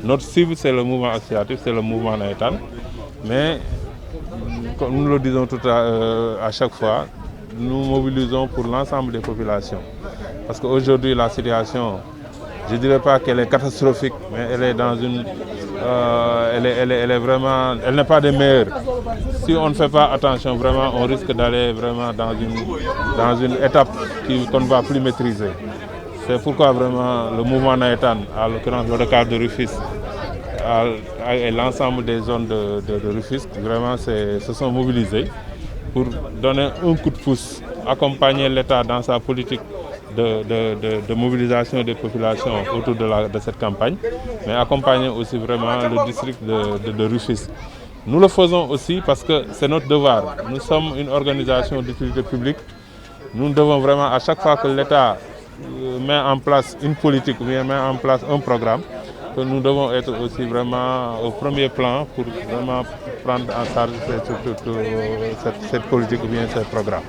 Notre cible, c'est le mouvement associatif, c'est le mouvement navétane. Mais, comme nous le disons à chaque fois, nous mobilisons pour l'ensemble des populations. Parce qu'aujourd'hui, la situation, je ne dirais pas qu'elle est catastrophique, mais elle est dans une... elle est vraiment... Elle n'est pas des meilleures. Si on ne fait pas attention, vraiment, on risque d'aller vraiment dans une étape qu'on ne va plus maîtriser. C'est pourquoi vraiment le mouvement navétane, à l'occurrence le Dakar de Rufisque, et l'ensemble des zones de Rufisque, vraiment se sont mobilisés pour donner un coup de pouce, accompagner l'État dans sa politique de mobilisation des populations autour de cette campagne, mais accompagner aussi vraiment le district de Rufisque. Nous le faisons aussi parce que c'est notre devoir. Nous sommes une organisation d'utilité publique. Nous devons vraiment, à chaque fois que l'État met en place une politique ou bien met en place un programme, que nous devons être aussi vraiment au premier plan pour vraiment prendre en charge cette politique ou bien ce programme.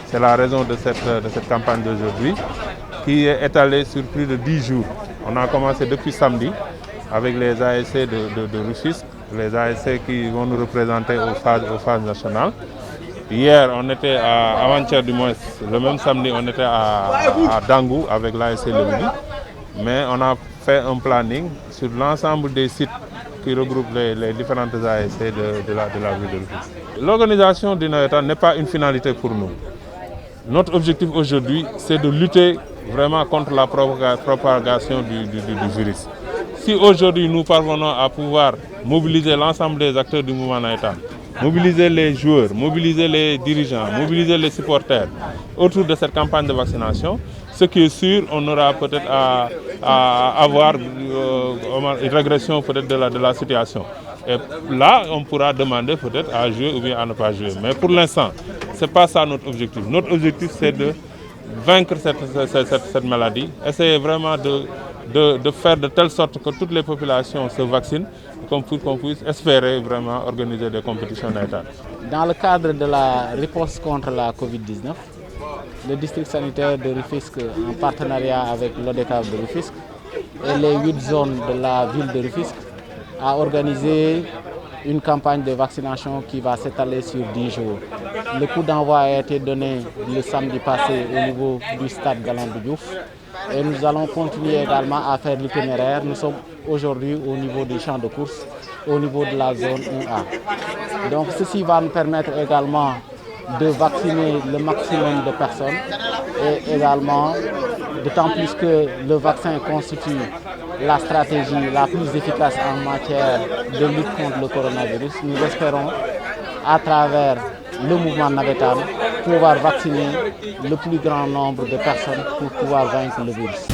C'est la raison de cette campagne d'aujourd'hui qui est étalée sur plus de 10 jours. On a commencé depuis samedi avec les ASC de Rufisque, les ASC qui vont nous représenter aux phases nationales. Hier, on était avant-hier du mois, le même samedi, on était à Dangou avec l'ASC Levidi. Mais on a fait un planning sur l'ensemble des sites qui regroupent les différentes ASC de la ville de Rufisque. L'organisation du navétane n'est pas une finalité pour nous. Notre objectif aujourd'hui, c'est de lutter vraiment contre la propagation du virus. Si aujourd'hui nous parvenons à pouvoir mobiliser l'ensemble des acteurs du mouvement navétane, mobiliser les joueurs, mobiliser les dirigeants, mobiliser les supporters autour de cette campagne de vaccination, ce qui est sûr, on aura peut-être à avoir une régression peut-être de la situation. Et là, on pourra demander peut-être à jouer ou bien à ne pas jouer. Mais pour l'instant, ce n'est pas ça notre objectif. Notre objectif, c'est de vaincre cette maladie, essayer vraiment de faire de telle sorte que toutes les populations se vaccinent, qu'on puisse espérer vraiment organiser des compétitions navétanes. Dans le cadre de la riposte contre la Covid-19, le district sanitaire de Rufisque, en partenariat avec l'ODCAV de Rufisque et les 8 zones de la ville de Rufisque, a organisé une campagne de vaccination qui va s'étaler sur 10 jours. Le coup d'envoi a été donné le samedi passé au niveau du stade Galandou Diouf et nous allons continuer également à faire l'itinéraire. Nous sommes aujourd'hui au niveau du champ de course, au niveau de la zone 1A. Donc ceci va nous permettre également de vacciner le maximum de personnes et également, d'autant plus que le vaccin constitue la stratégie la plus efficace en matière de lutte contre le coronavirus. Nous espérons, à travers le mouvement navétane, pouvoir vacciner le plus grand nombre de personnes pour pouvoir vaincre le virus.